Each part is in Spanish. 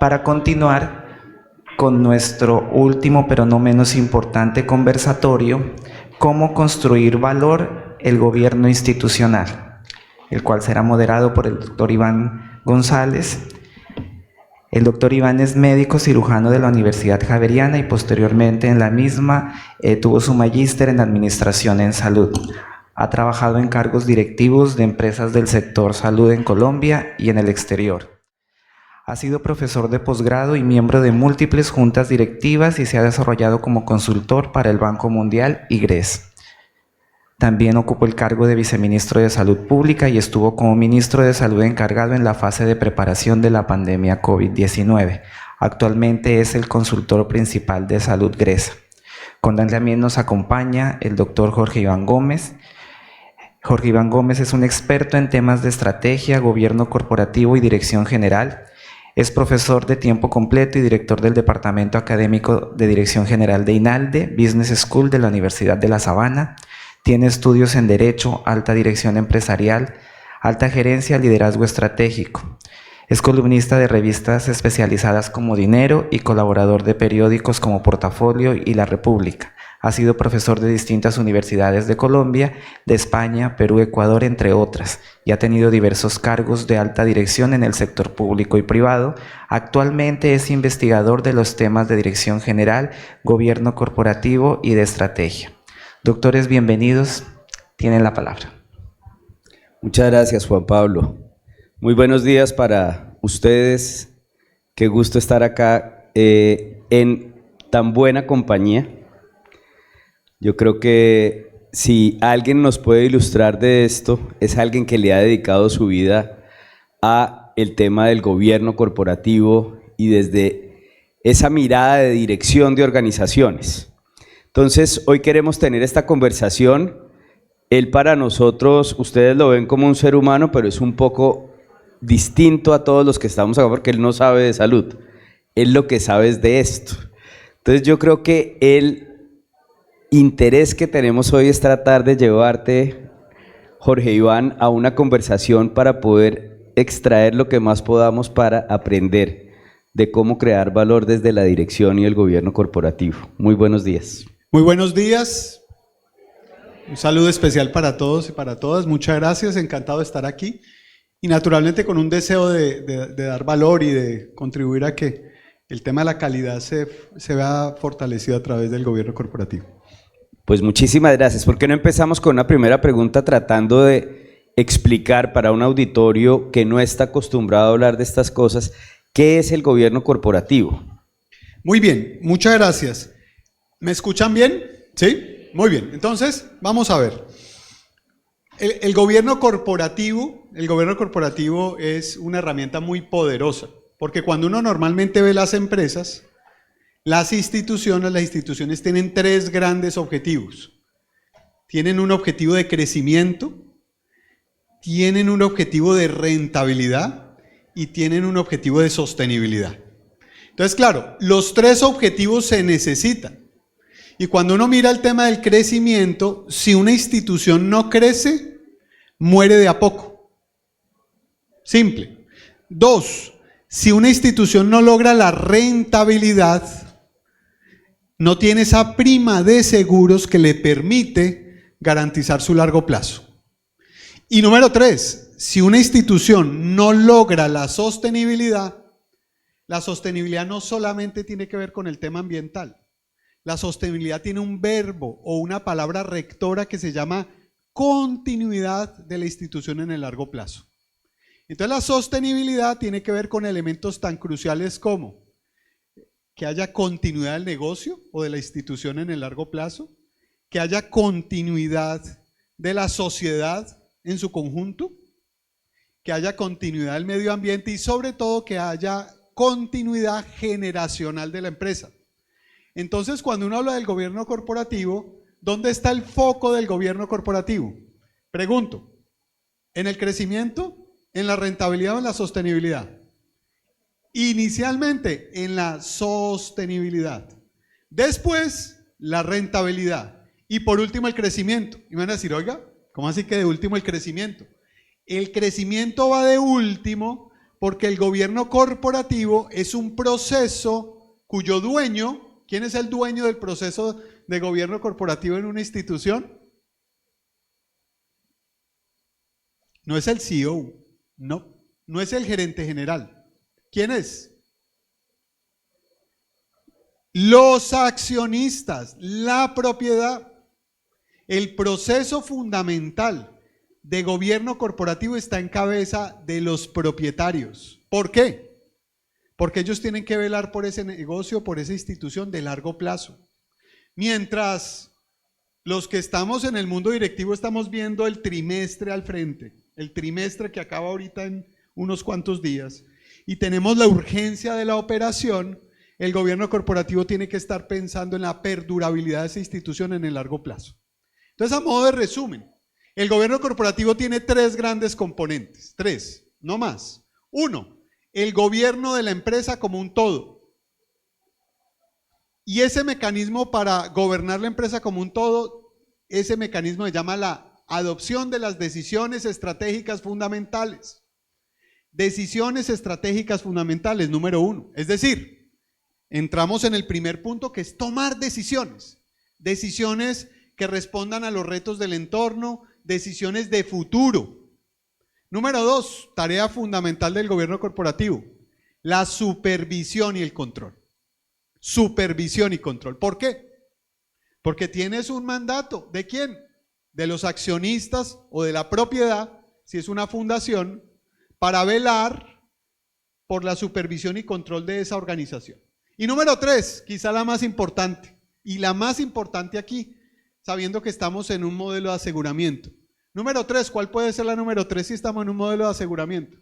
para continuar con nuestro último pero no menos importante conversatorio, cómo construir valor el gobierno institucional, el cual será moderado por el doctor Iván González. El doctor Iván es médico cirujano de la Universidad Javeriana y posteriormente en la misma tuvo su magíster en Administración en Salud. Ha trabajado en cargos directivos de empresas del sector salud en Colombia y en el exterior. Ha sido profesor de posgrado y miembro de múltiples juntas directivas y se ha desarrollado como consultor para el Banco Mundial y GRES. También ocupó el cargo de viceministro de Salud Pública y estuvo como ministro de Salud encargado en la fase de preparación de la pandemia COVID-19. Actualmente es el consultor principal de Salud GRES. También nos acompaña el doctor Jorge Iván Gómez. Jorge Iván Gómez es un experto en temas de estrategia, gobierno corporativo y dirección general. Es profesor de tiempo completo y director del Departamento Académico de Dirección General de INALDE, Business School de la Universidad de La Sabana. Tiene estudios en Derecho, Alta Dirección Empresarial, Alta Gerencia, Liderazgo Estratégico. Es columnista de revistas especializadas como Dinero y colaborador de periódicos como Portafolio y La República. Ha sido profesor de distintas universidades de Colombia, de España, Perú, Ecuador, entre otras, y ha tenido diversos cargos de alta dirección en el sector público y privado. Actualmente es investigador de los temas de dirección general, gobierno corporativo y de estrategia. Doctores, bienvenidos. Tienen la palabra. Muchas gracias, Juan Pablo. Muy buenos días para ustedes. Qué gusto estar acá en tan buena compañía. Yo creo que si alguien nos puede ilustrar de esto, es alguien que le ha dedicado su vida a el tema del gobierno corporativo y desde esa mirada de dirección de organizaciones. Entonces, hoy queremos tener esta conversación. Él para nosotros, ustedes lo ven como un ser humano, pero es un poco distinto a todos los que estamos acá porque él no sabe de salud. Él lo que sabe es de esto. Entonces, yo creo que el interés que tenemos hoy es tratar de llevarte, Jorge Iván, a una conversación para poder extraer lo que más podamos para aprender de cómo crear valor desde la dirección y el gobierno corporativo. Muy buenos días. Muy buenos días. Un saludo especial para todos y para todas. Muchas gracias, encantado de estar aquí. Y naturalmente con un deseo de dar valor y de contribuir a que el tema de la calidad se vea fortalecido a través del gobierno corporativo. Pues muchísimas gracias. ¿Por qué no empezamos con una primera pregunta tratando de explicar para un auditorio que no está acostumbrado a hablar de estas cosas, qué es el gobierno corporativo? Muy bien, muchas gracias. ¿Me escuchan bien? ¿Sí? Muy bien. Entonces, vamos a ver. El gobierno corporativo es una herramienta muy poderosa, porque cuando uno normalmente ve las empresas, las instituciones tienen tres grandes objetivos. Tienen un objetivo de crecimiento, tienen un objetivo de rentabilidad y tienen un objetivo de sostenibilidad. Entonces, claro, los tres objetivos se necesitan. Y cuando uno mira el tema del crecimiento, si una institución no crece, muere de a poco. Simple. Dos, si una institución no logra la rentabilidad, no tiene esa prima de seguros que le permite garantizar su largo plazo. Y número tres, si una institución no logra la sostenibilidad no solamente tiene que ver con el tema ambiental. La sostenibilidad tiene un verbo o una palabra rectora que se llama continuidad de la institución en el largo plazo. Entonces la sostenibilidad tiene que ver con elementos tan cruciales como que haya continuidad del negocio o de la institución en el largo plazo, que haya continuidad de la sociedad en su conjunto, que haya continuidad del medio ambiente y sobre todo que haya continuidad generacional de la empresa. Entonces, cuando uno habla del gobierno corporativo, ¿dónde está el foco del gobierno corporativo? Pregunto, ¿en el crecimiento, en la rentabilidad o en la sostenibilidad? Inicialmente en la sostenibilidad, después la rentabilidad y por último el crecimiento. Y me van a decir, oiga, ¿cómo así que de último el crecimiento? El crecimiento va de último Porque el gobierno corporativo es un proceso cuyo dueño, ¿quién es el dueño del proceso de gobierno corporativo en una institución? No es el CEO, no es el gerente general. ¿Quién es? Los accionistas, la propiedad. El proceso fundamental de gobierno corporativo está en cabeza de los propietarios. ¿Por qué? Porque ellos tienen que velar por ese negocio, por esa institución de largo plazo. Mientras los que estamos en el mundo directivo estamos viendo el trimestre al frente, el trimestre que acaba ahorita en unos cuantos días, y tenemos la urgencia de la operación, el gobierno corporativo tiene que estar pensando en la perdurabilidad de esa institución en el largo plazo. Entonces, a modo de resumen, el gobierno corporativo tiene tres grandes componentes, tres, no más. Uno, el gobierno de la empresa como un todo. Y ese mecanismo para gobernar la empresa como un todo, ese mecanismo se llama la adopción de las decisiones estratégicas fundamentales. Decisiones estratégicas fundamentales, número uno. Es decir, entramos en el primer punto, que es tomar decisiones. Decisiones que respondan a los retos del entorno, decisiones de futuro. Número dos, tarea fundamental del gobierno corporativo, la supervisión y el control. Supervisión y control. ¿Por qué? Porque tienes un mandato. ¿De quién? De los accionistas o de la propiedad, si es una fundación, para velar por la supervisión y control de esa organización. Y número tres, quizá la más importante, y la más importante aquí, sabiendo que estamos en un modelo de aseguramiento. Número tres, ¿cuál puede ser la número tres si estamos en un modelo de aseguramiento?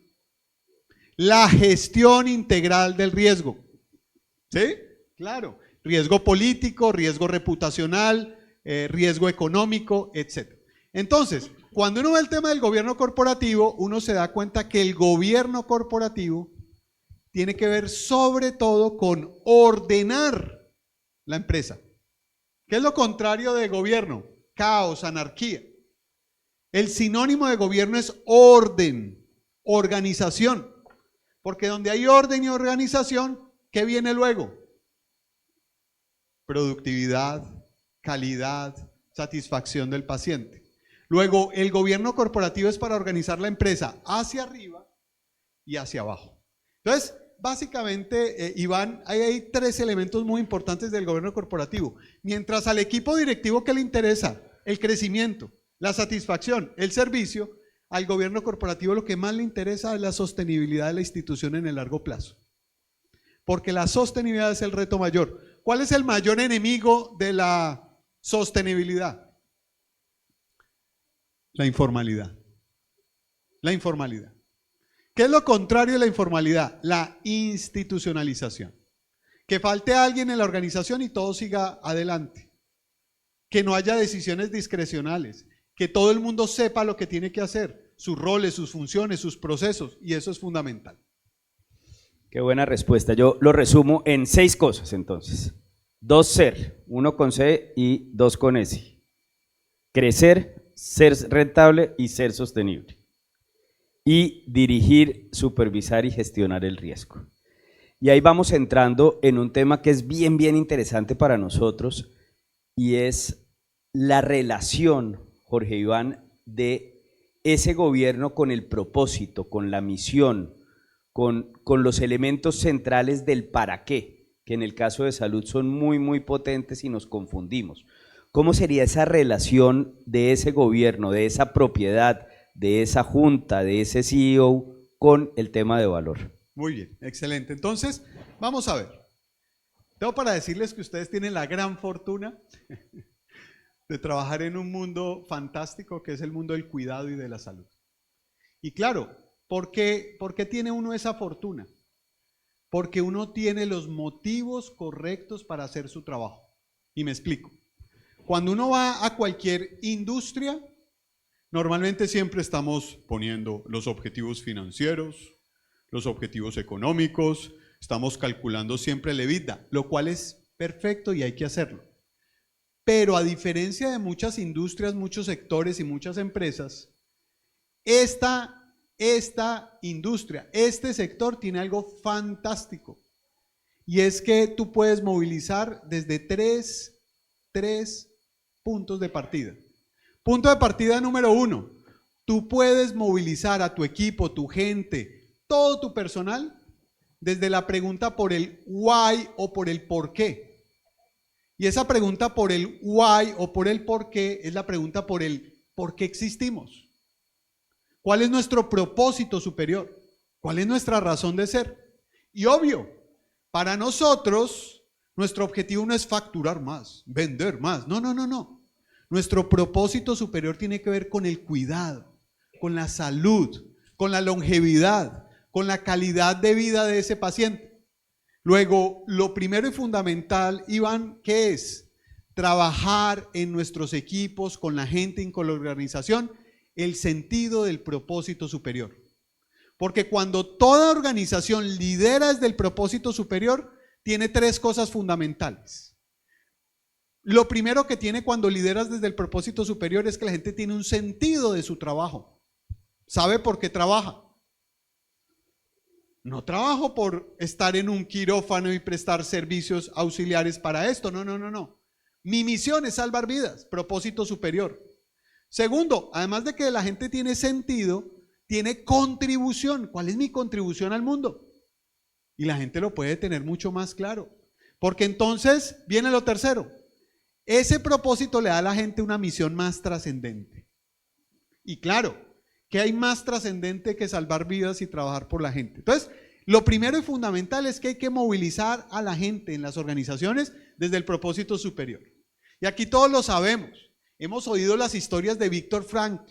La gestión integral del riesgo. ¿Sí? Claro. Riesgo político, riesgo reputacional, riesgo económico, etc. Entonces, cuando uno ve el tema del gobierno corporativo, uno se da cuenta que el gobierno corporativo tiene que ver sobre todo con ordenar la empresa. ¿Qué es lo contrario de gobierno? Caos, anarquía. El sinónimo de gobierno es orden, organización. Porque donde hay orden y organización, ¿qué viene luego? Productividad, calidad, satisfacción del paciente. Luego, el gobierno corporativo es para organizar la empresa hacia arriba y hacia abajo. Entonces, básicamente, Iván, hay tres elementos muy importantes del gobierno corporativo. Mientras al equipo directivo que le interesa el crecimiento, la satisfacción, el servicio, al gobierno corporativo lo que más le interesa es la sostenibilidad de la institución en el largo plazo. Porque la sostenibilidad es el reto mayor. ¿Cuál es el mayor enemigo de la sostenibilidad? La informalidad. La informalidad. ¿Qué es lo contrario de la informalidad? La institucionalización. Que falte alguien en la organización y todo siga adelante. Que no haya decisiones discrecionales. Que todo el mundo sepa lo que tiene que hacer, sus roles, sus funciones, sus procesos, y eso es fundamental. Qué buena respuesta. Yo lo resumo en 6 cosas entonces. 2 ser, 1 con C y 2 con S. Crecer, ser rentable y ser sostenible. Y dirigir, supervisar y gestionar el riesgo. Y ahí vamos entrando en un tema que es bien interesante para nosotros y es la relación, Jorge Iván, de ese gobierno con el propósito, con la misión, con los elementos centrales del para qué, que en el caso de salud son muy potentes y nos confundimos. ¿Cómo sería esa relación de ese gobierno, de esa propiedad, de esa junta, de ese CEO con el tema de valor? Muy bien, excelente. Entonces, vamos a ver. Tengo para decirles que ustedes tienen la gran fortuna de trabajar en un mundo fantástico que es el mundo del cuidado y de la salud. Y claro, ¿por qué tiene uno esa fortuna? Porque uno tiene los motivos correctos para hacer su trabajo. Y me explico. Cuando uno va a cualquier industria, normalmente siempre estamos poniendo los objetivos financieros, los objetivos económicos, estamos calculando siempre el EBITDA, lo cual es perfecto y hay que hacerlo. Pero a diferencia de muchas industrias, muchos sectores y muchas empresas, esta esta industria, este sector tiene algo fantástico. Y es que tú puedes movilizar desde tres puntos de partida. Punto de partida número 1. Tú puedes movilizar a tu equipo, tu gente, todo tu personal desde la pregunta por el why o por el por qué. Y esa pregunta por el why o por el por qué es la pregunta por el por qué existimos. ¿Cuál es nuestro propósito superior? ¿Cuál es nuestra razón de ser? Y obvio, para nosotros, nuestro objetivo no es facturar más, vender más. No, no, no, no. Nuestro propósito superior tiene que ver con el cuidado, con la salud, con la longevidad, con la calidad de vida de ese paciente. Luego, lo primero y fundamental, Iván, ¿qué es? Trabajar en nuestros equipos, con la gente y con la organización, el sentido del propósito superior. Porque cuando toda organización lidera desde el propósito superior, tiene 3 cosas fundamentales. Lo primero que tiene cuando lideras desde el propósito superior es que la gente tiene un sentido de su trabajo. ¿Sabe por qué trabaja? No trabajo por estar en un quirófano y prestar servicios auxiliares para esto. No, no, no, no. Mi misión es salvar vidas, propósito superior. Segundo, además de que la gente tiene sentido, tiene contribución. ¿Cuál es mi contribución al mundo? Y la gente lo puede tener mucho más claro. Porque entonces viene lo tercero. Ese propósito le da a la gente una misión más trascendente. Y claro, ¿qué hay más trascendente que salvar vidas y trabajar por la gente? Entonces, lo primero y fundamental es que hay que movilizar a la gente en las organizaciones desde el propósito superior. Y aquí todos lo sabemos. Hemos oído las historias de Víctor Frankl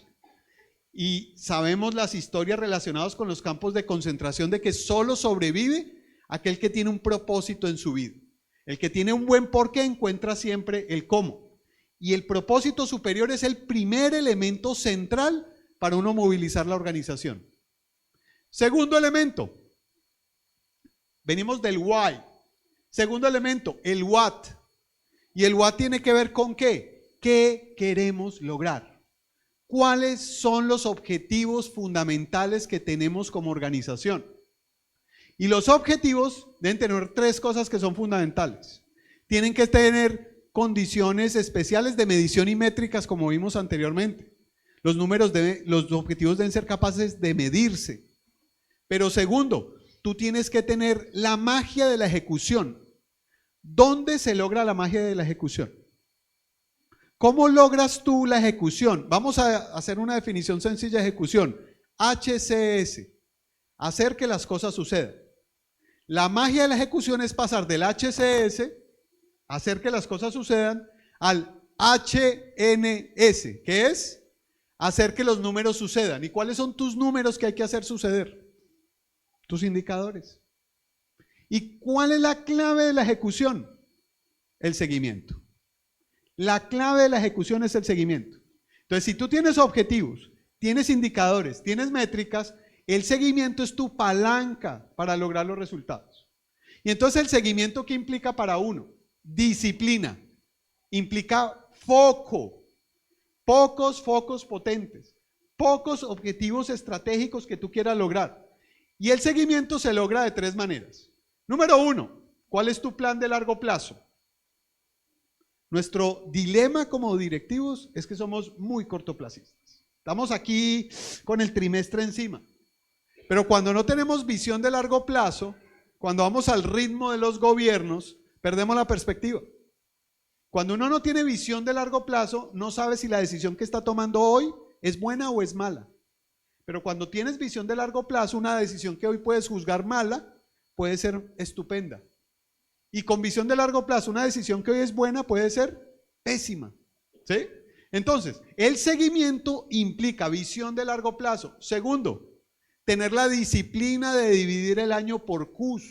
y sabemos las historias relacionadas con los campos de concentración de que solo sobrevive aquel que tiene un propósito en su vida. El que tiene un buen porqué encuentra siempre el cómo. Y el propósito superior es el primer elemento central para uno movilizar la organización. Segundo elemento, venimos del why. Segundo elemento, el what. Y el what tiene que ver con ¿qué? ¿Qué queremos lograr? ¿Cuáles son los objetivos fundamentales que tenemos como organización? Y los objetivos deben tener 3 cosas que son fundamentales. Tienen que tener condiciones especiales de medición y métricas como vimos anteriormente. Los objetivos deben ser capaces de medirse. Pero segundo, tú tienes que tener la magia de la ejecución. ¿Dónde se logra la magia de la ejecución? ¿Cómo logras tú la ejecución? Vamos a hacer una definición sencilla de ejecución. HCS, hacer que las cosas sucedan. La magia de la ejecución es pasar del HCS, hacer que las cosas sucedan, al HNS, que es hacer que los números sucedan. ¿Y cuáles son tus números que hay que hacer suceder? Tus indicadores. ¿Y cuál es la clave de la ejecución? El seguimiento. La clave de la ejecución es el seguimiento. Entonces, si tú tienes objetivos, tienes indicadores, tienes métricas, el seguimiento es tu palanca para lograr los resultados. Y entonces el seguimiento, ¿qué implica para uno? Disciplina. Implica foco. Pocos focos potentes. Pocos objetivos estratégicos que tú quieras lograr. Y el seguimiento se logra de 3 maneras. Número 1, ¿cuál es tu plan de largo plazo? Nuestro dilema como directivos es que somos muy cortoplacistas. Estamos aquí con el trimestre encima. Pero cuando no tenemos visión de largo plazo, cuando vamos al ritmo de los gobiernos, perdemos la perspectiva. Cuando uno no tiene visión de largo plazo, no sabe si la decisión que está tomando hoy es buena o es mala. Pero cuando tienes visión de largo plazo, una decisión que hoy puedes juzgar mala, puede ser estupenda. Y con visión de largo plazo, una decisión que hoy es buena puede ser pésima. ¿Sí? Entonces, el seguimiento implica visión de largo plazo. Segundo, tener la disciplina de dividir el año por Qs,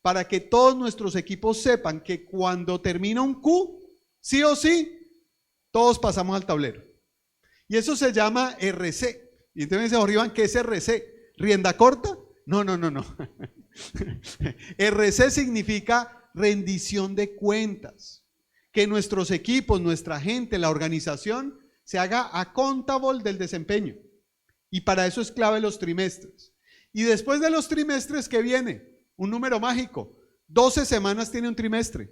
para que todos nuestros equipos sepan que cuando termina un Q, sí o sí, todos pasamos al tablero. Y eso se llama RC. Y entonces me dice, Jorge Iván, ¿qué es RC? ¿Rienda corta? No, no, no, no. RC significa rendición de cuentas. Que nuestros equipos, nuestra gente, la organización, se haga accountable del desempeño. Y para eso es clave los trimestres. Y después de los trimestres, ¿qué viene? Un número mágico. 12 semanas tiene un trimestre.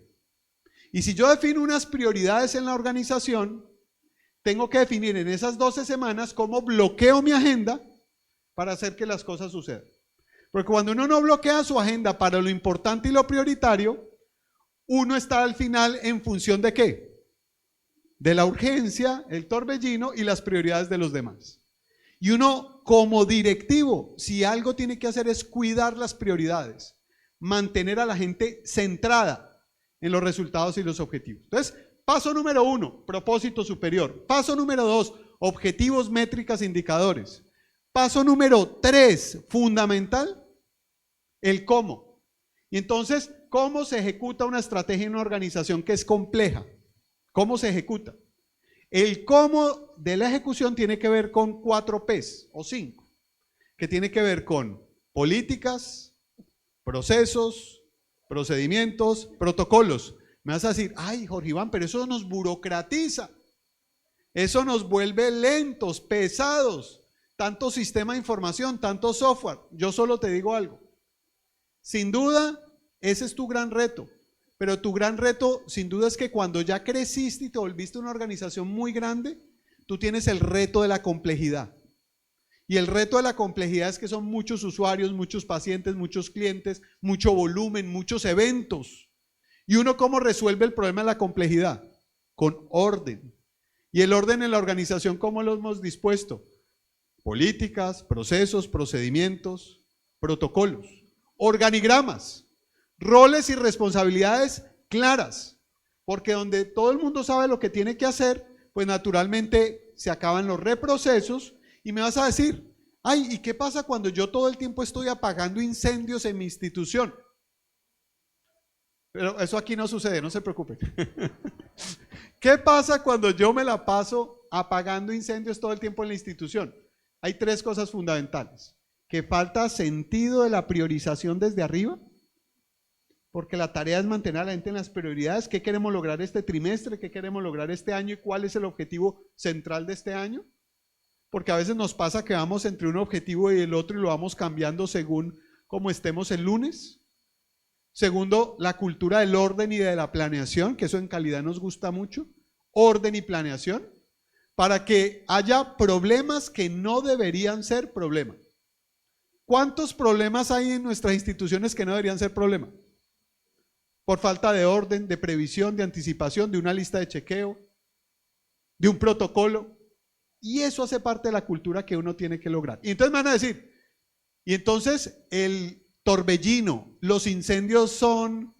Y si yo defino unas prioridades en la organización, tengo que definir en esas 12 semanas cómo bloqueo mi agenda para hacer que las cosas sucedan. Porque cuando uno no bloquea su agenda para lo importante y lo prioritario, uno está al final en función de ¿qué? De la urgencia, el torbellino y las prioridades de los demás. Y uno como directivo, si algo tiene que hacer es cuidar las prioridades, mantener a la gente centrada en los resultados y los objetivos. Entonces, paso número 1, propósito superior. Paso número 2, objetivos, métricas, indicadores. Paso número 3, fundamental, el cómo. Y entonces, ¿cómo se ejecuta una estrategia en una organización que es compleja? ¿Cómo se ejecuta? El cómo de la ejecución tiene que ver con 4 P's o 5, que tiene que ver con políticas, procesos, procedimientos, protocolos. Me vas a decir, ay, Jorge Iván, pero eso nos burocratiza, eso nos vuelve lentos, pesados, tanto sistema de información, tanto software. Yo solo te digo algo, sin duda, ese es tu gran reto, pero tu gran reto sin duda es que cuando ya creciste y te volviste una organización muy grande, tú tienes el reto de la complejidad. Y el reto de la complejidad es que son muchos usuarios, muchos pacientes, muchos clientes, mucho volumen, muchos eventos. ¿Y uno cómo resuelve el problema de la complejidad? Con orden. ¿Y el orden en la organización cómo lo hemos dispuesto? Políticas, procesos, procedimientos, protocolos, organigramas, roles y responsabilidades claras. Porque donde todo el mundo sabe lo que tiene que hacer, pues naturalmente se acaban los reprocesos. Y me vas a decir, ay, ¿y qué pasa cuando yo todo el tiempo estoy apagando incendios en mi institución? Pero eso aquí no sucede, no se preocupen. ¿Qué pasa cuando yo me la paso apagando incendios todo el tiempo en la institución? Hay 3 cosas fundamentales. Que falta sentido de la priorización desde arriba, porque la tarea es mantener a la gente en las prioridades. ¿Qué queremos lograr este trimestre? ¿Qué queremos lograr este año? ¿Y cuál es el objetivo central de este año? Porque a veces nos pasa que vamos entre un objetivo y el otro y lo vamos cambiando según cómo estemos el lunes. Segundo, la cultura del orden y de la planeación, que eso en calidad nos gusta mucho. Orden y planeación, para que haya problemas que no deberían ser problemas. ¿Cuántos problemas hay en nuestras instituciones que no deberían ser problemas? Por falta de orden, de previsión, de anticipación, de una lista de chequeo, de un protocolo. Y eso hace parte de la cultura que uno tiene que lograr. Y entonces me van a decir, y entonces el torbellino, los incendios son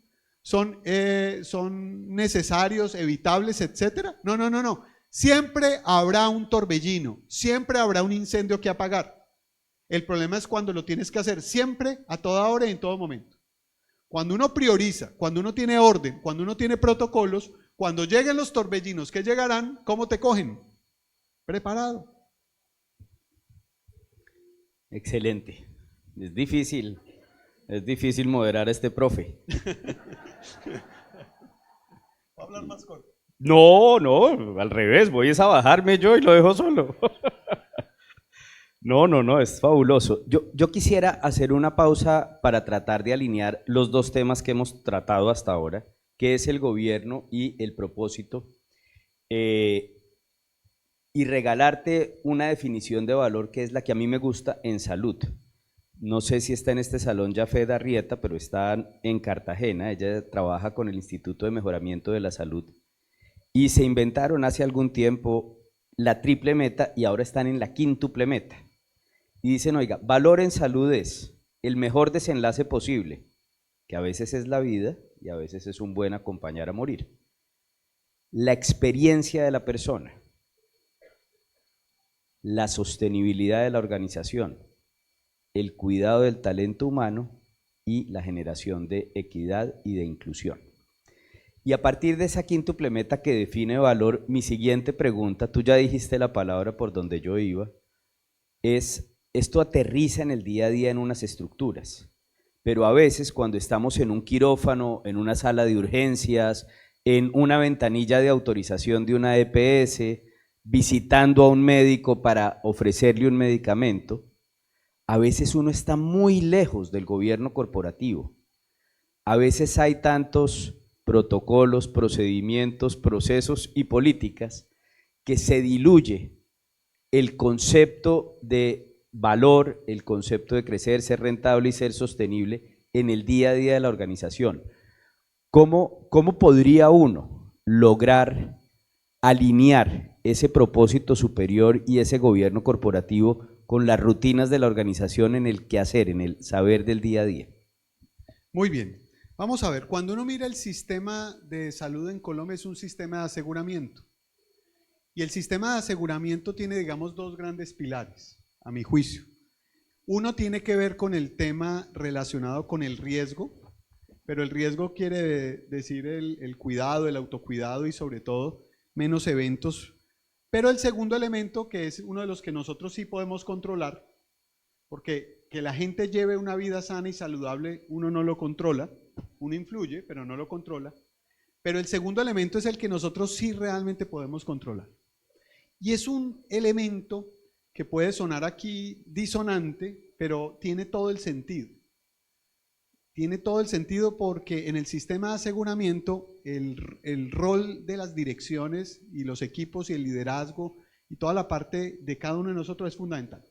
necesarios, evitables, etcétera. No. Siempre habrá un torbellino, siempre habrá un incendio que apagar. El problema es cuando lo tienes que hacer siempre, a toda hora y en todo momento. Cuando uno prioriza, cuando uno tiene orden, cuando uno tiene protocolos, cuando lleguen los torbellinos que llegarán, ¿cómo te cogen? Preparado. Excelente. Es difícil moderar a este profe. ¿Va a hablar más corto? No, al revés, voy a bajarme yo y lo dejo solo. No, es fabuloso. Yo quisiera hacer una pausa para tratar de alinear los 2 temas que hemos tratado hasta ahora, que es el gobierno y el propósito, y regalarte una definición de valor que es la que a mí me gusta en salud. No sé si está en este salón Yafet Arrieta, pero está en Cartagena. Ella trabaja con el Instituto de Mejoramiento de la Salud y se inventaron hace algún tiempo la triple meta y ahora están en la quíntuple meta. Y dicen, oiga, valor en salud es el mejor desenlace posible, que a veces es la vida y a veces es un buen acompañar a morir. La experiencia de la persona, la sostenibilidad de la organización, el cuidado del talento humano y la generación de equidad y de inclusión. Y a partir de esa quíntuple meta que define valor, mi siguiente pregunta, tú ya dijiste la palabra por donde yo iba, es, esto aterriza en el día a día en unas estructuras, pero a veces cuando estamos en un quirófano, en una sala de urgencias, en una ventanilla de autorización de una EPS, visitando a un médico para ofrecerle un medicamento, a veces uno está muy lejos del gobierno corporativo. A veces hay tantos protocolos, procedimientos, procesos y políticas que se diluye el concepto de valor, el concepto de crecer, ser rentable y ser sostenible en el día a día de la organización. ¿Cómo podría uno lograr alinear ese propósito superior y ese gobierno corporativo con las rutinas de la organización en el quehacer, en el saber del día a día? Muy bien. Vamos a ver, cuando uno mira el sistema de salud en Colombia es un sistema de aseguramiento. Y el sistema de aseguramiento tiene, digamos, dos grandes pilares, a mi juicio. Uno tiene que ver con el tema relacionado con el riesgo, pero el riesgo quiere decir el cuidado, el autocuidado y sobre todo menos eventos. Pero el segundo elemento, que es uno de los que nosotros sí podemos controlar, porque que la gente lleve una vida sana y saludable, uno no lo controla, uno influye, pero no lo controla. Pero el segundo elemento es el que nosotros sí realmente podemos controlar. Y es un elemento que puede sonar aquí disonante, pero tiene todo el sentido. Tiene todo el sentido porque en el sistema de aseguramiento el rol de las direcciones y los equipos y el liderazgo y toda la parte de cada uno de nosotros es fundamental.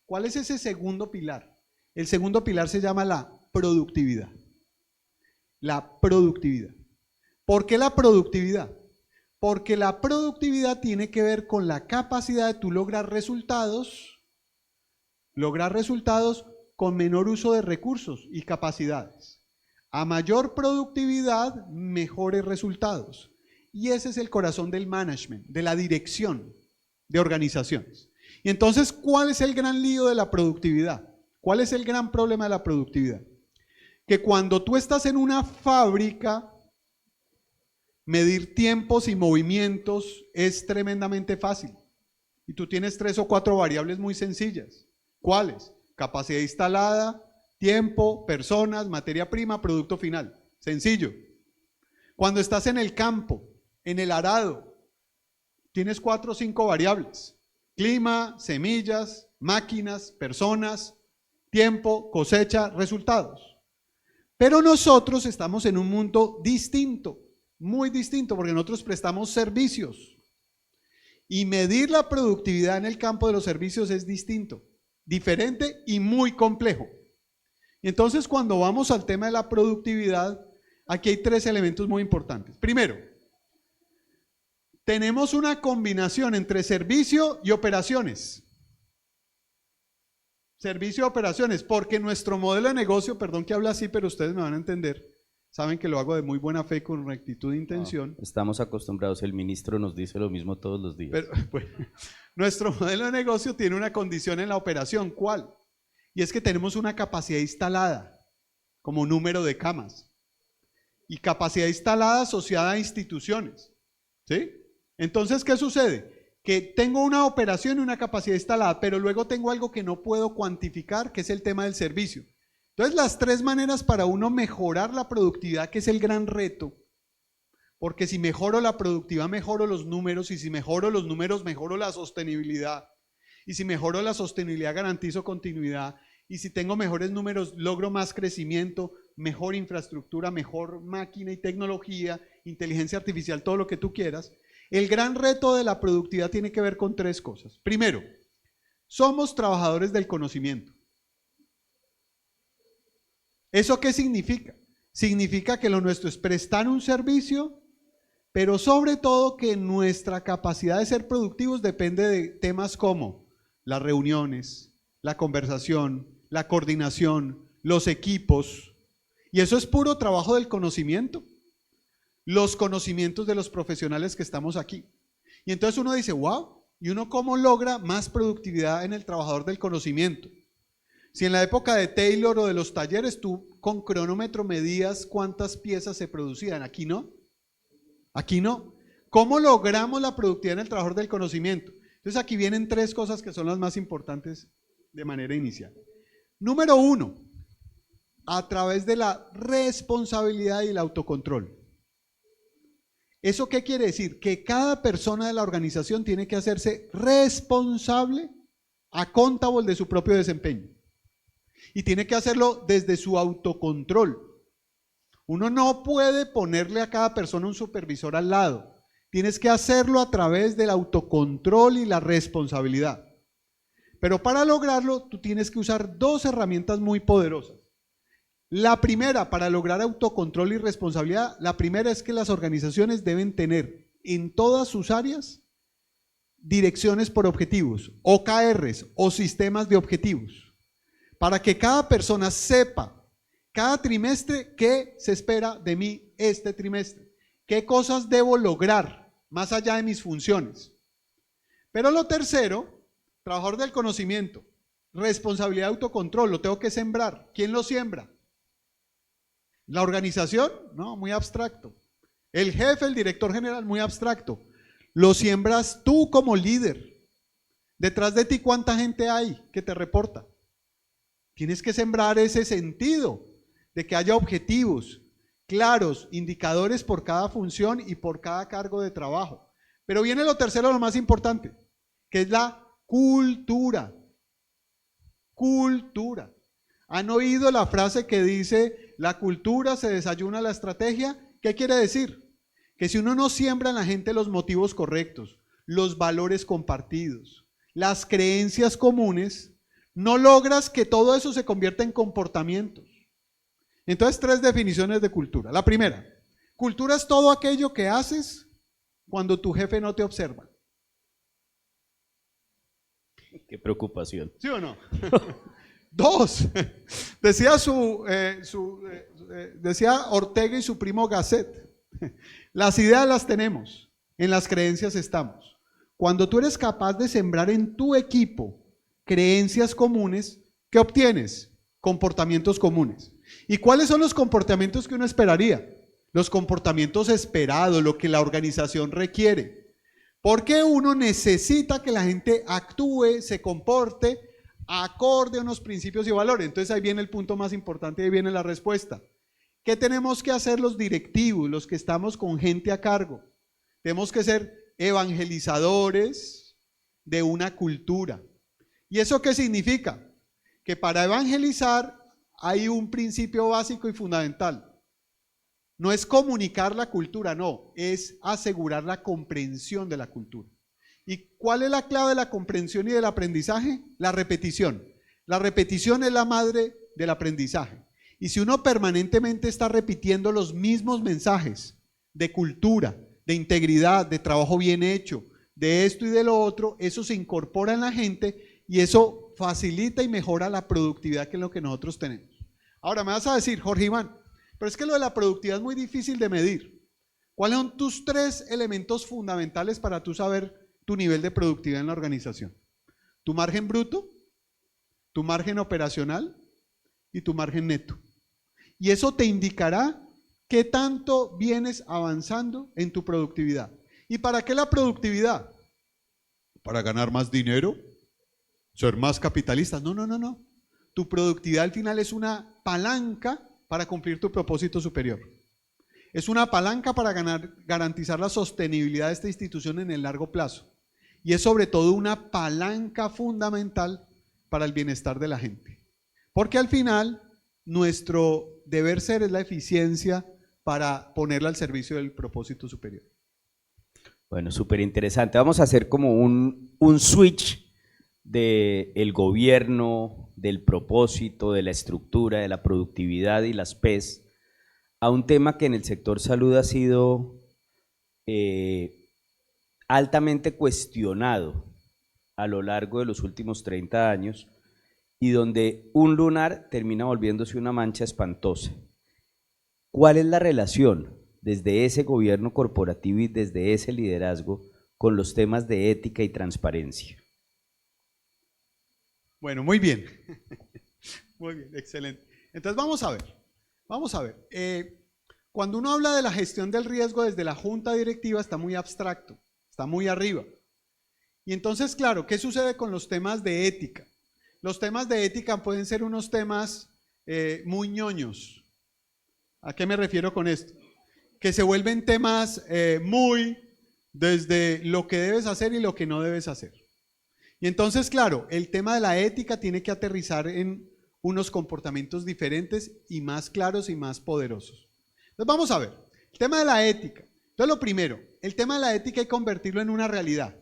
¿Cuál es ese segundo pilar? El segundo pilar se llama la productividad. La productividad. ¿Por qué la productividad? Porque la productividad tiene que ver con la capacidad de tú lograr resultados con menor uso de recursos y capacidades. A mayor productividad, mejores resultados. Y ese es el corazón del management, de la dirección de organizaciones. Y entonces, ¿cuál es el gran lío de la productividad? ¿Cuál es el gran problema de la productividad? Que cuando tú estás en una fábrica, medir tiempos y movimientos es tremendamente fácil. Y tú tienes 3 o 4 variables muy sencillas. ¿Cuáles? Capacidad instalada, tiempo, personas, materia prima, producto final. Sencillo. Cuando estás en el campo, en el arado, tienes 4 o 5 variables. Clima, semillas, máquinas, personas, tiempo, cosecha, resultados. Pero nosotros estamos en un mundo distinto, muy distinto, porque nosotros prestamos servicios. Y medir la productividad en el campo de los servicios es distinto, diferente y muy complejo. Y entonces, cuando vamos al tema de la productividad, aquí hay 3 elementos muy importantes. Primero, tenemos una combinación entre servicio y operaciones. Servicio y operaciones, porque nuestro modelo de negocio, perdón que habla así, pero ustedes me van a entender, saben que lo hago de muy buena fe, con rectitud de intención. No, estamos acostumbrados, el ministro nos dice lo mismo todos los días. Pero, pues, nuestro modelo de negocio tiene una condición en la operación, ¿cuál? Y es que tenemos una capacidad instalada, como número de camas, y capacidad instalada asociada a instituciones, ¿sí? Entonces, ¿qué sucede? Que tengo una operación y una capacidad instalada, pero luego tengo algo que no puedo cuantificar, que es el tema del servicio. Entonces, las 3 maneras para uno mejorar la productividad, que es el gran reto, porque si mejoro la productividad, mejoro los números, y si mejoro los números, mejoro la sostenibilidad, y si mejoro la sostenibilidad, garantizo continuidad, y si tengo mejores números, logro más crecimiento, mejor infraestructura, mejor máquina y tecnología, inteligencia artificial, todo lo que tú quieras. El gran reto de la productividad tiene que ver con 3 cosas. Primero, somos trabajadores del conocimiento. ¿Eso qué significa? Significa que lo nuestro es prestar un servicio, pero sobre todo que nuestra capacidad de ser productivos depende de temas como las reuniones, la conversación, la coordinación, los equipos. Y eso es puro trabajo del conocimiento. Los conocimientos de los profesionales que estamos aquí. Y entonces uno dice, wow, ¿y uno cómo logra más productividad en el trabajador del conocimiento? Si en la época de Taylor o de los talleres tú con cronómetro medías cuántas piezas se producían, aquí no. Aquí no. ¿Cómo logramos la productividad en el trabajador del conocimiento? Entonces aquí vienen 3 cosas que son las más importantes de manera inicial. Número 1, a través de la responsabilidad y el autocontrol. ¿Eso qué quiere decir? Que cada persona de la organización tiene que hacerse responsable, accountable de su propio desempeño. Y tiene que hacerlo desde su autocontrol. Uno no puede ponerle a cada persona un supervisor al lado. Tienes que hacerlo a través del autocontrol y la responsabilidad. Pero para lograrlo, tú tienes que usar dos herramientas muy poderosas. La primera, para lograr autocontrol y responsabilidad, la primera es que las organizaciones deben tener en todas sus áreas direcciones por objetivos, OKRs o sistemas de objetivos, para que cada persona sepa cada trimestre qué se espera de mí este trimestre, qué cosas debo lograr más allá de mis funciones. Pero lo tercero, trabajador del conocimiento, responsabilidad de autocontrol, lo tengo que sembrar. ¿Quién lo siembra? ¿La organización? No, muy abstracto. El jefe, el director general, muy abstracto. Lo siembras tú como líder. Detrás de ti, ¿cuánta gente hay que te reporta? Tienes que sembrar ese sentido de que haya objetivos claros, indicadores por cada función y por cada cargo de trabajo. Pero viene lo tercero, lo más importante, que es la cultura. Cultura. ¿Han oído la frase que dice, la cultura se desayuna la estrategia? ¿Qué quiere decir? Que si uno no siembra en la gente los motivos correctos, los valores compartidos, las creencias comunes, no logras que todo eso se convierta en comportamientos. Entonces, tres definiciones de cultura. La primera, cultura es todo aquello que haces cuando tu jefe no te observa. Qué preocupación. ¿Sí o no? Dos, decía decía Ortega y su primo Gasset, las ideas las tenemos, en las creencias estamos. Cuando tú eres capaz de sembrar en tu equipo creencias comunes, ¿qué obtienes? Comportamientos comunes. ¿Y cuáles son los comportamientos que uno esperaría? Los comportamientos esperados, lo que la organización requiere. Porque uno necesita que la gente actúe, se comporte acorde a unos principios y valores. Entonces ahí viene el punto más importante, ahí viene la respuesta. ¿Qué tenemos que hacer los directivos, los que estamos con gente a cargo? Tenemos que ser evangelizadores de una cultura. ¿Y eso qué significa? Que para evangelizar hay un principio básico y fundamental. No es comunicar la cultura, no, es asegurar la comprensión de la cultura. ¿Y cuál es la clave de la comprensión y del aprendizaje? La repetición. La repetición es la madre del aprendizaje. Y si uno permanentemente está repitiendo los mismos mensajes de cultura, de integridad, de trabajo bien hecho, de esto y de lo otro, eso se incorpora en la gente y eso facilita y mejora la productividad, que es lo que nosotros tenemos. Ahora me vas a decir, Jorge Iván, pero es que lo de la productividad es muy difícil de medir. ¿Cuáles son tus tres elementos fundamentales para tú saber tu nivel de productividad en la organización? Tu margen bruto, tu margen operacional y tu margen neto. Y eso te indicará qué tanto vienes avanzando en tu productividad. ¿Y para qué la productividad? ¿Para ganar más dinero? ¿Ser más capitalista? No, no, no, no. Tu productividad al final es una palanca para cumplir tu propósito superior. Es una palanca para garantizar la sostenibilidad de esta institución en el largo plazo. Y es sobre todo una palanca fundamental para el bienestar de la gente. Porque al final nuestro deber ser es la eficiencia para ponerla al servicio del propósito superior. Bueno, súper interesante. Vamos a hacer como un switch del gobierno, del propósito, de la estructura, de la productividad y las P's, a un tema que en el sector salud ha sido altamente cuestionado a lo largo de los últimos 30 años y donde un lunar termina volviéndose una mancha espantosa. ¿Cuál es la relación desde ese gobierno corporativo y desde ese liderazgo con los temas de ética y transparencia? Bueno, muy bien. Muy bien, excelente. Entonces vamos a ver. Cuando uno habla de la gestión del riesgo desde la junta directiva está muy abstracto, está muy arriba. Y entonces, claro, ¿qué sucede con los temas de ética? Los temas de ética pueden ser unos temas muy ñoños. ¿A qué me refiero con esto? que se vuelven temas muy desde lo que debes hacer y lo que no debes hacer. Y entonces, claro, el tema de la ética tiene que aterrizar en unos comportamientos diferentes y más claros y más poderosos. Entonces vamos a ver, el tema de la ética. Entonces lo primero, el tema de la ética hay que convertirlo en una realidad.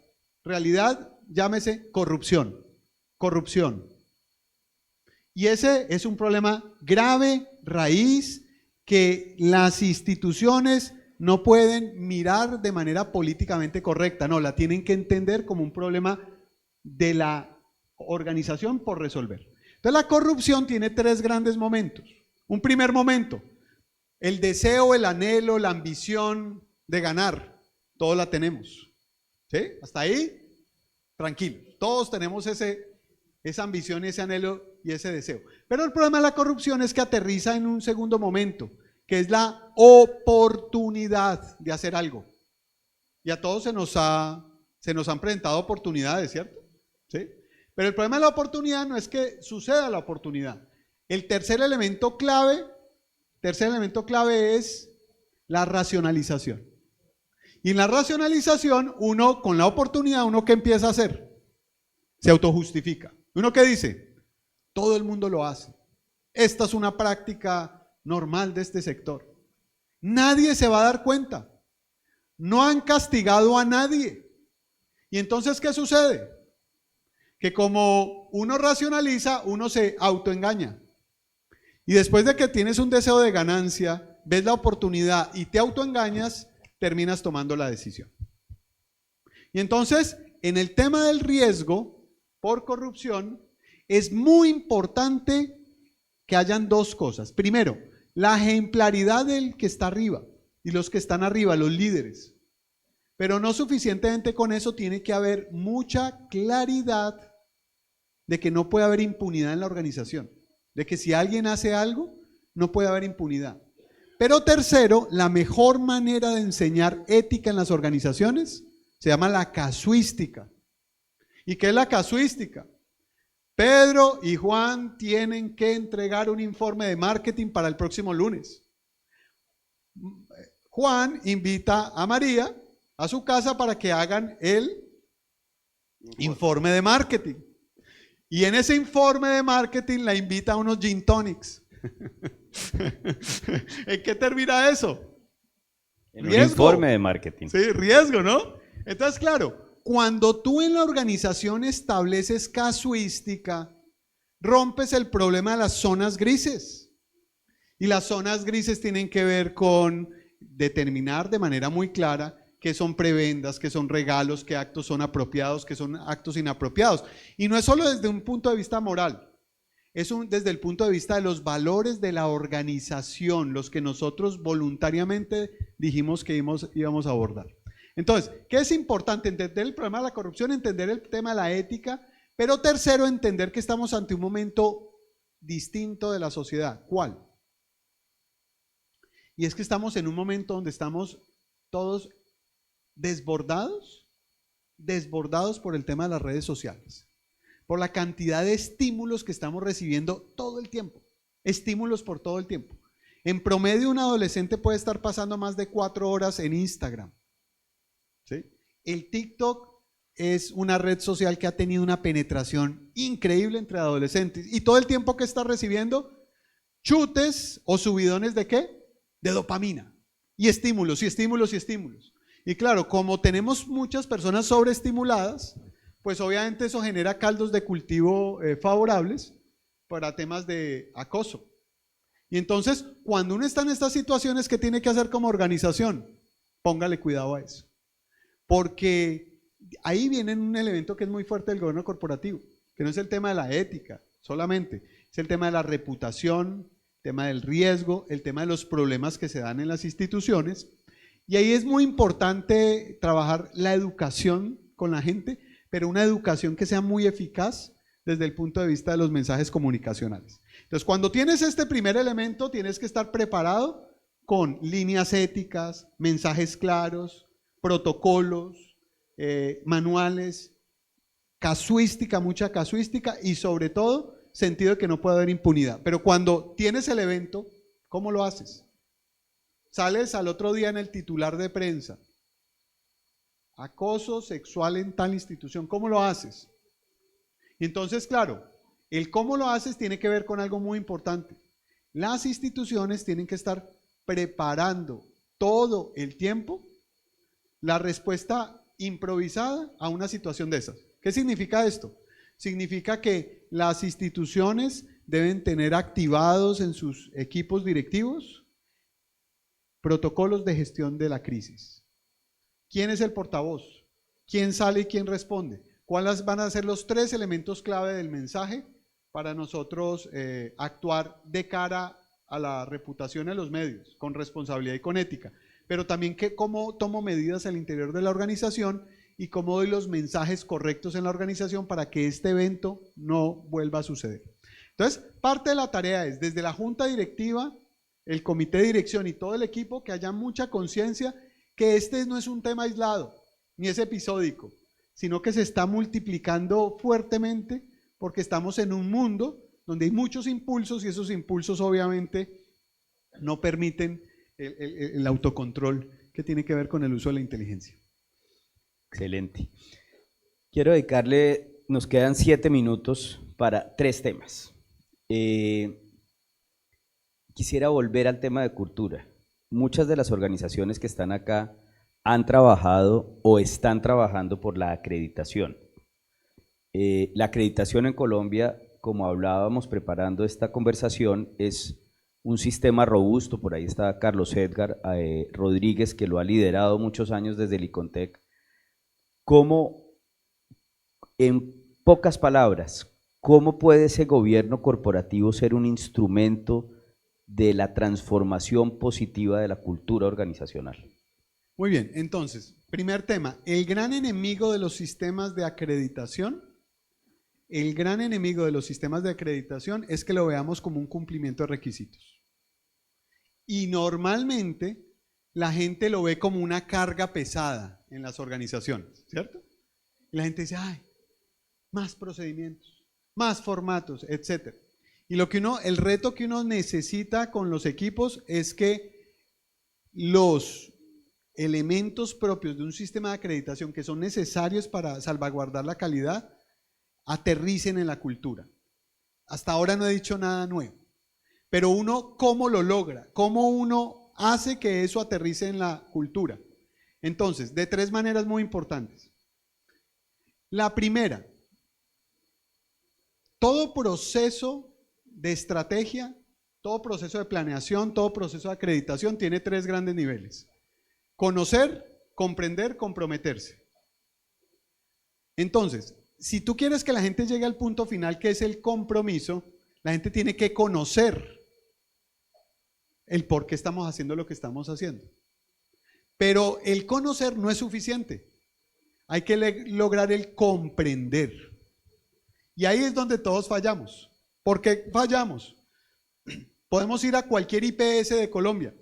Realidad, llámese corrupción. Corrupción. Y ese es un problema grave, raíz, que las instituciones no pueden mirar de manera políticamente correcta. No, la tienen que entender como un problema de la organización por resolver. Entonces la corrupción tiene tres grandes momentos. Un primer momento, el deseo, el anhelo, la ambición de ganar. Todos la tenemos. ¿Sí? Hasta ahí, tranquilo. Todos tenemos esa ambición, ese anhelo y ese deseo. Pero el problema de la corrupción es que aterriza en un segundo momento, que es la oportunidad de hacer algo. Y a todos se nos han presentado oportunidades, ¿cierto? ¿Sí? Pero el problema de la oportunidad no es que suceda la oportunidad. El tercer elemento clave es la racionalización. Y en la racionalización, uno con la oportunidad, ¿uno qué empieza a hacer? Se autojustifica. ¿Uno qué dice? Todo el mundo lo hace. Esta es una práctica normal de este sector. Nadie se va a dar cuenta. No han castigado a nadie. Y entonces, ¿qué sucede? Que como uno racionaliza, uno se autoengaña. Y después de que tienes un deseo de ganancia, ves la oportunidad y te autoengañas, terminas tomando la decisión. Y entonces, en el tema del riesgo por corrupción, es muy importante que hayan dos cosas. Primero, la ejemplaridad del que está arriba y los que están arriba, los líderes. Pero no suficientemente con eso, tiene que haber mucha claridad de que no puede haber impunidad en la organización. De que si alguien hace algo, no puede haber impunidad. Pero tercero, la mejor manera de enseñar ética en las organizaciones se llama la casuística. ¿Y qué es la casuística? Pedro y Juan tienen que entregar un informe de marketing para el próximo lunes. Juan invita a María a su casa para que hagan el informe de marketing. Y en ese informe de marketing la invita a unos gin tonics. ¿En qué termina eso? En un informe de marketing. Sí, riesgo, ¿no? Entonces, claro, cuando tú en la organización estableces casuística, rompes el problema de las zonas grises. Y las zonas grises tienen que ver con determinar de manera muy clara qué son prebendas, qué son regalos, qué actos son apropiados, qué son actos inapropiados. Y no es solo desde un punto de vista moral, es desde el punto de vista de los valores de la organización, los que nosotros voluntariamente dijimos que íbamos a abordar. Entonces, ¿qué es importante? Entender el problema de la corrupción, entender el tema de la ética, pero tercero, entender que estamos ante un momento distinto de la sociedad. ¿Cuál? Y es que estamos en un momento donde estamos todos desbordados por el tema de las redes sociales, por la cantidad de estímulos que estamos recibiendo todo el tiempo, estímulos por todo el tiempo. En promedio un adolescente puede estar pasando más de 4 horas en Instagram. ¿Sí? El TikTok es una red social que ha tenido una penetración increíble entre adolescentes y todo el tiempo que está recibiendo chutes o subidones ¿de qué? De dopamina y estímulos y estímulos y estímulos. Y claro, como tenemos muchas personas sobreestimuladas, pues obviamente eso genera caldos de cultivo favorables para temas de acoso. Y entonces, cuando uno está en estas situaciones, ¿qué tiene que hacer como organización? Póngale cuidado a eso. Porque ahí viene un elemento que es muy fuerte del gobierno corporativo, que no es el tema de la ética solamente, es el tema de la reputación, el tema del riesgo, el tema de los problemas que se dan en las instituciones. Y ahí es muy importante trabajar la educación con la gente, pero una educación que sea muy eficaz desde el punto de vista de los mensajes comunicacionales. Entonces, cuando tienes este primer elemento, tienes que estar preparado con líneas éticas, mensajes claros, protocolos, manuales, casuística, mucha casuística y sobre todo sentido de que no puede haber impunidad. Pero cuando tienes el evento, ¿cómo lo haces? sales al otro día en el titular de prensa. Acoso sexual en tal institución, ¿cómo lo haces? Y entonces, claro, el cómo lo haces tiene que ver con algo muy importante. Las instituciones tienen que estar preparando todo el tiempo la respuesta improvisada a una situación de esas. ¿Qué significa esto? Significa que las instituciones deben tener activados en sus equipos directivos protocolos de gestión de la crisis. ¿Quién es el portavoz? ¿Quién sale y quién responde? ¿Cuáles van a ser los 3 elementos clave del mensaje para nosotros actuar de cara a la reputación de los medios, con responsabilidad y con ética? Pero también cómo tomo medidas al interior de la organización y cómo doy los mensajes correctos en la organización para que este evento no vuelva a suceder. Entonces, parte de la tarea es desde la junta directiva, el comité de dirección y todo el equipo que haya mucha conciencia que este no es un tema aislado, ni es episódico, sino que se está multiplicando fuertemente porque estamos en un mundo donde hay muchos impulsos y esos impulsos obviamente no permiten el autocontrol que tiene que ver con el uso de la inteligencia. Excelente. Quiero dedicarle, nos quedan 7 minutos para 3 temas. Quisiera volver al tema de cultura. Muchas de las organizaciones que están acá han trabajado o están trabajando por la acreditación. La acreditación en Colombia, como hablábamos preparando esta conversación, es un sistema robusto. Por ahí está Carlos Edgar Rodríguez, que lo ha liderado muchos años desde el ICONTEC. ¿Cómo, en pocas palabras, cómo puede ese gobierno corporativo ser un instrumento de la transformación positiva de la cultura organizacional? Muy bien, entonces, primer tema, el gran enemigo de los sistemas de acreditación, es que lo veamos como un cumplimiento de requisitos. Y normalmente la gente lo ve como una carga pesada en las organizaciones, ¿cierto? Y la gente dice, ay, más procedimientos, más formatos, etc. Y el reto que uno necesita con los equipos es que los elementos propios de un sistema de acreditación que son necesarios para salvaguardar la calidad aterricen en la cultura. Hasta ahora no he dicho nada nuevo, pero uno, ¿cómo lo logra? ¿Cómo uno hace que eso aterrice en la cultura? Entonces, de 3 maneras muy importantes. La primera, todo proceso de estrategia, todo proceso de planeación, todo proceso de acreditación tiene 3 grandes niveles: conocer, comprender, comprometerse. Entonces, si tú quieres que la gente llegue al punto final, que es el compromiso, la gente tiene que conocer el por qué estamos haciendo lo que estamos haciendo. Pero el conocer no es suficiente. Hay que lograr el comprender. Y ahí es donde todos fallamos. ¿Por qué fallamos? Podemos ir a cualquier IPS de Colombia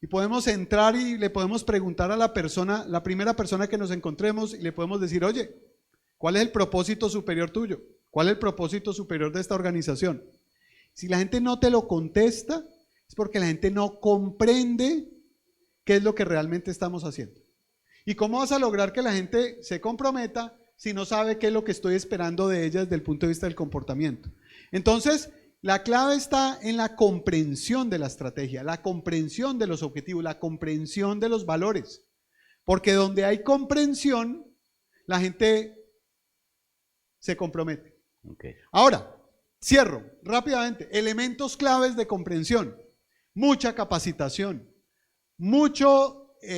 y podemos entrar y le podemos preguntar a la persona, la primera persona que nos encontremos, y le podemos decir, oye, ¿cuál es el propósito superior tuyo? ¿Cuál es el propósito superior de esta organización? Si la gente no te lo contesta, es porque la gente no comprende qué es lo que realmente estamos haciendo. ¿Y cómo vas a lograr que la gente se comprometa si no sabe qué es lo que estoy esperando de ella desde el punto de vista del comportamiento? Entonces, la clave está en la comprensión de la estrategia, la comprensión de los objetivos, la comprensión de los valores. Porque donde hay comprensión, la gente se compromete. Okay. Ahora, cierro rápidamente. Elementos claves de comprensión: mucha capacitación,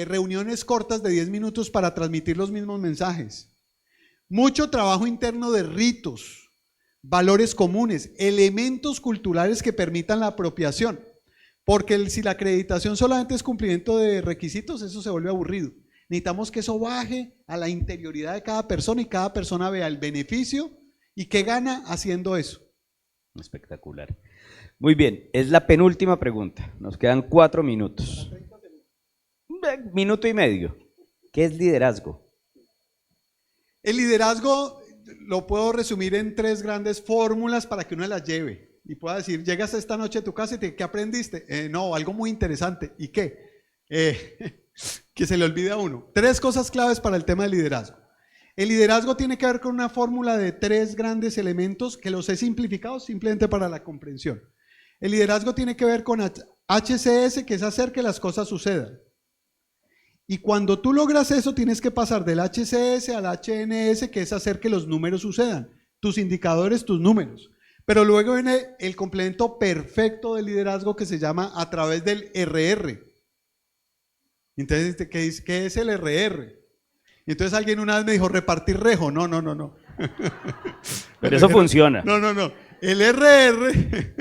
reuniones cortas de 10 minutos para transmitir los mismos mensajes, mucho trabajo interno de ritos, valores comunes, elementos culturales que permitan la apropiación. Porque si la acreditación solamente es cumplimiento de requisitos, eso se vuelve aburrido. Necesitamos que eso baje a la interioridad de cada persona y cada persona vea el beneficio y qué gana haciendo eso. Espectacular. Muy bien, es la penúltima pregunta. Nos quedan 4 minutos. 1 minuto y medio. ¿Qué es liderazgo? El liderazgo lo puedo resumir en 3 grandes fórmulas para que uno las lleve. y pueda decir, llegas esta noche a tu casa y te, ¿qué aprendiste? No, algo muy interesante. ¿Y qué? Que se le olvide a uno. 3 cosas claves para el tema del liderazgo. El liderazgo tiene que ver con una fórmula de 3 grandes elementos que los he simplificado simplemente para la comprensión. El liderazgo tiene que ver con HCS, que es hacer que las cosas sucedan. Y cuando tú logras eso, tienes que pasar del HCS al HNS, que es hacer que los números sucedan. Tus indicadores, tus números. Pero luego viene el complemento perfecto del liderazgo que se llama a través del RR. Entonces, ¿qué es el RR? Y entonces alguien una vez me dijo, repartir rejo. No. Pero eso funciona. No. El RR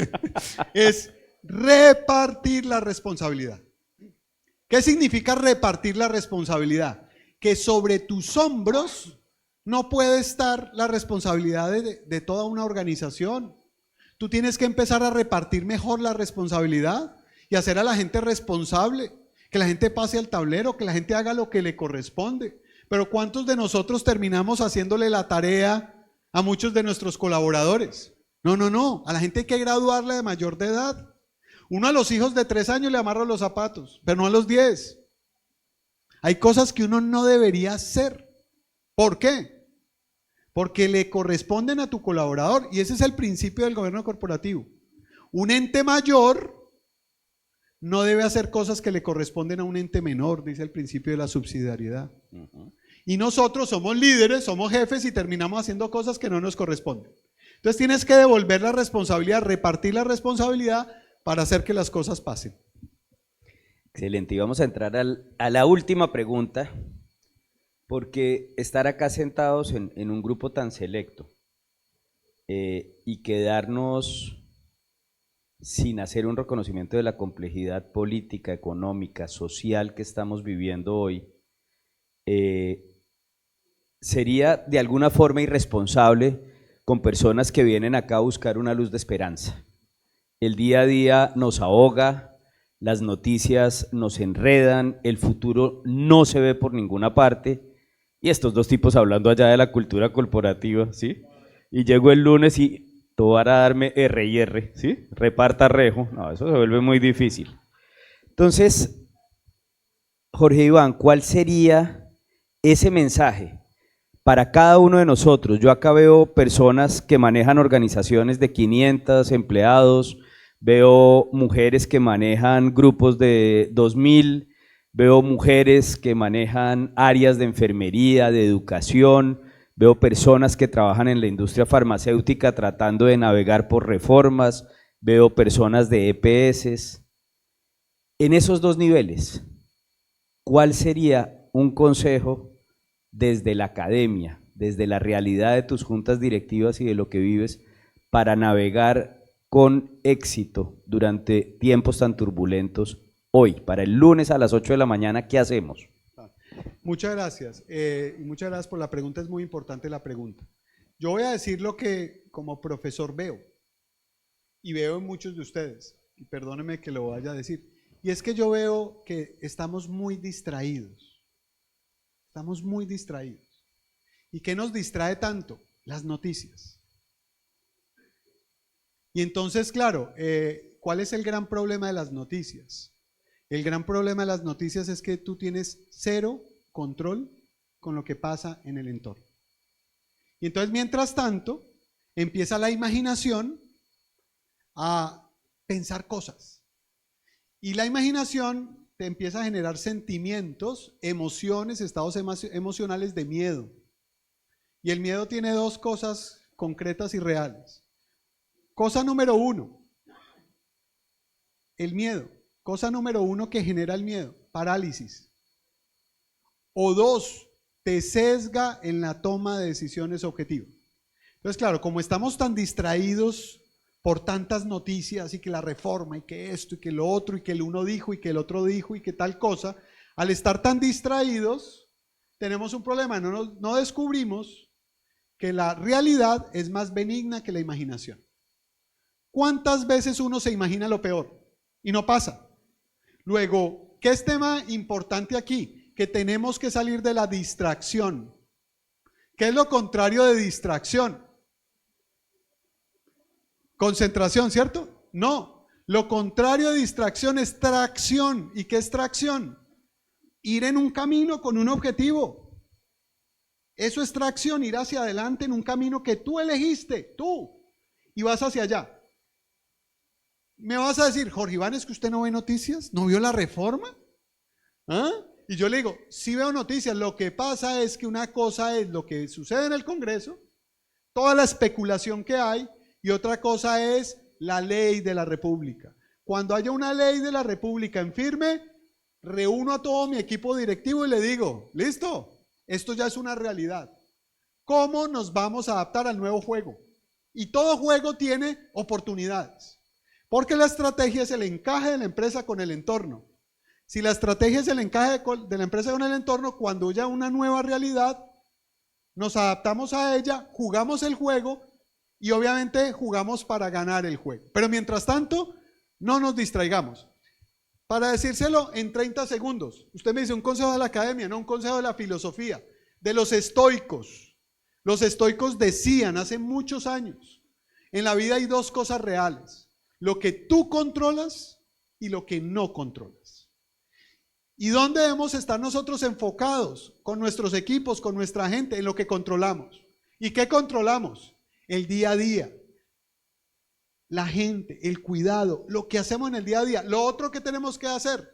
es repartir la responsabilidad. ¿Qué significa repartir la responsabilidad? Que sobre tus hombros no puede estar la responsabilidad de toda una organización. Tú tienes que empezar a repartir mejor la responsabilidad y hacer a la gente responsable, que la gente pase al tablero, que la gente haga lo que le corresponde. Pero ¿cuántos de nosotros terminamos haciéndole la tarea a muchos de nuestros colaboradores? No, a la gente hay que graduarla de mayor de edad. Uno a los hijos de 3 años le amarra los zapatos, pero no a los 10. Hay cosas que uno no debería hacer. ¿Por qué? Porque le corresponden a tu colaborador y ese es el principio del gobierno corporativo. Un ente mayor no debe hacer cosas que le corresponden a un ente menor, dice el principio de la subsidiariedad. Y nosotros somos líderes, somos jefes y terminamos haciendo cosas que no nos corresponden. Entonces tienes que devolver la responsabilidad, repartir la responsabilidad para hacer que las cosas pasen. Excelente, y vamos a entrar a la última pregunta, porque estar acá sentados en un grupo tan selecto y quedarnos sin hacer un reconocimiento de la complejidad política, económica, social que estamos viviendo hoy, sería de alguna forma irresponsable con personas que vienen acá a buscar una luz de esperanza. El día a día nos ahoga, las noticias nos enredan, el futuro no se ve por ninguna parte, y estos 2 tipos hablando allá de la cultura corporativa, ¿sí? Y llego el lunes y todo van a darme R y R, ¿sí? Reparta rejo, no, eso se vuelve muy difícil. Entonces, Jorge Iván, ¿cuál sería ese mensaje para cada uno de nosotros? Yo acá veo personas que manejan organizaciones de 500 empleados, veo mujeres que manejan grupos de 2000, veo mujeres que manejan áreas de enfermería, de educación, veo personas que trabajan en la industria farmacéutica tratando de navegar por reformas, veo personas de EPS. En esos 2 niveles, ¿cuál sería un consejo desde la academia, desde la realidad de tus juntas directivas y de lo que vives para navegar con éxito durante tiempos tan turbulentos hoy? Para el lunes a las 8 de la mañana, ¿qué hacemos? Muchas gracias. Y muchas gracias por la pregunta, es muy importante la pregunta. Yo voy a decir lo que como profesor veo, y veo en muchos de ustedes, y perdónenme que lo vaya a decir, y es que yo veo que estamos muy distraídos. Estamos muy distraídos. ¿Y qué nos distrae tanto? Las noticias. Y entonces, claro, ¿cuál es el gran problema de las noticias? El gran problema de las noticias es que tú tienes 0 control con lo que pasa en el entorno. Y entonces, mientras tanto, empieza la imaginación a pensar cosas. Y la imaginación te empieza a generar sentimientos, emociones, estados emocionales de miedo. Y el miedo tiene 2 cosas concretas y reales. Cosa número 1, el miedo. Cosa número 1 que genera el miedo, parálisis. O 2, te sesga en la toma de decisiones objetivas. Entonces, claro, como estamos tan distraídos por tantas noticias y que la reforma y que esto y que lo otro y que el uno dijo y que el otro dijo y que tal cosa, al estar tan distraídos tenemos un problema, no descubrimos que la realidad es más benigna que la imaginación. ¿Cuántas veces uno se imagina lo peor y no pasa? Luego, ¿qué es tema importante aquí? Que tenemos que salir de la distracción. ¿Qué es lo contrario de distracción? Concentración, ¿cierto? No. Lo contrario de distracción es tracción. ¿Y qué es tracción? Ir en un camino con un objetivo. Eso es tracción, ir hacia adelante en un camino que tú elegiste, tú, y vas hacia allá. Me vas a decir, Jorge Iván, ¿es que usted no ve noticias? ¿No vio la reforma? ¿Ah? Y yo le digo, sí veo noticias, lo que pasa es que una cosa es lo que sucede en el Congreso, toda la especulación que hay, y otra cosa es la ley de la República. Cuando haya una ley de la República en firme, reúno a todo mi equipo directivo y le digo, listo, esto ya es una realidad. ¿Cómo nos vamos a adaptar al nuevo juego? Y todo juego tiene oportunidades, porque la estrategia es el encaje de la empresa con el entorno. Si la estrategia es el encaje de la empresa con el entorno, cuando haya una nueva realidad, nos adaptamos a ella, jugamos el juego y obviamente jugamos para ganar el juego. Pero mientras tanto, no nos distraigamos. Para decírselo en 30 segundos, usted me dice un consejo de la academia, no un consejo de la filosofía, de los estoicos. Los estoicos decían hace muchos años, en la vida hay dos cosas reales, lo que tú controlas y lo que no controlas. ¿Y dónde debemos estar nosotros enfocados? Con nuestros equipos, con nuestra gente, en lo que controlamos. ¿Y qué controlamos? El día a día. La gente, el cuidado, lo que hacemos en el día a día. Lo otro que tenemos que hacer,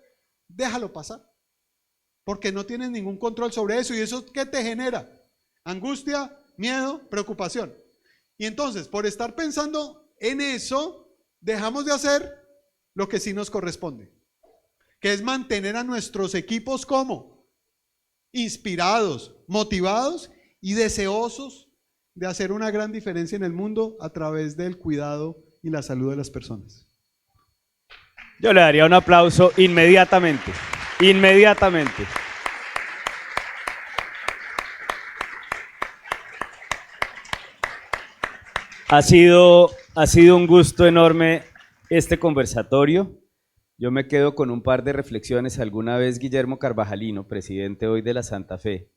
déjalo pasar. Porque no tienes ningún control sobre eso. ¿Y eso qué te genera? Angustia, miedo, preocupación. Y entonces, por estar pensando en eso, dejamos de hacer lo que sí nos corresponde, que es mantener a nuestros equipos como inspirados, motivados y deseosos de hacer una gran diferencia en el mundo a través del cuidado y la salud de las personas. Yo le daría un aplauso inmediatamente, inmediatamente. Ha sido un gusto enorme este conversatorio. Yo me quedo con un par de reflexiones. Alguna vez Guillermo Carvajalino, presidente hoy de la Santa Fe,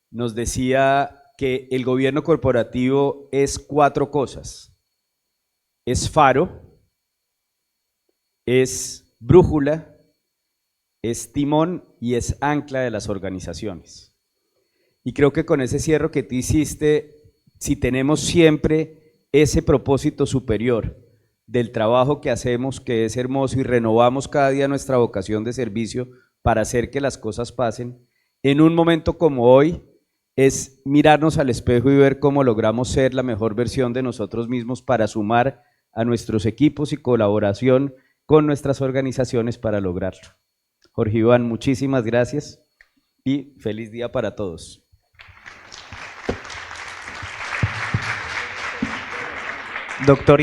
nos decía que el gobierno corporativo es 4 cosas. Es faro, es brújula, es timón y es ancla de las organizaciones. Y creo que con ese cierre que tú hiciste, si tenemos siempre ese propósito superior del trabajo que hacemos, que es hermoso, y renovamos cada día nuestra vocación de servicio para hacer que las cosas pasen, en un momento como hoy, es mirarnos al espejo y ver cómo logramos ser la mejor versión de nosotros mismos para sumar a nuestros equipos y colaboración con nuestras organizaciones para lograrlo. Jorge Iván, muchísimas gracias y feliz día para todos. Doctor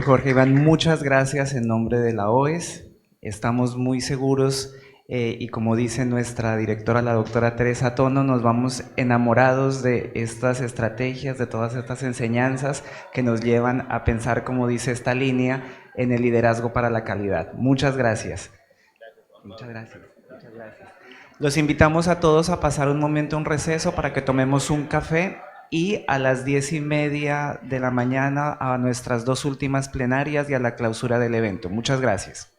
Jorge Iván, muchas gracias en nombre de la OES. Estamos muy seguros y como dice nuestra directora, la doctora Teresa Tono, nos vamos enamorados de estas estrategias, de todas estas enseñanzas que nos llevan a pensar, como dice esta línea, en el liderazgo para la calidad. Muchas gracias. Muchas gracias. Muchas gracias. Los invitamos a todos a pasar un momento, un receso para que tomemos un café y a las 10:30 de la mañana a nuestras 2 últimas plenarias y a la clausura del evento. Muchas gracias.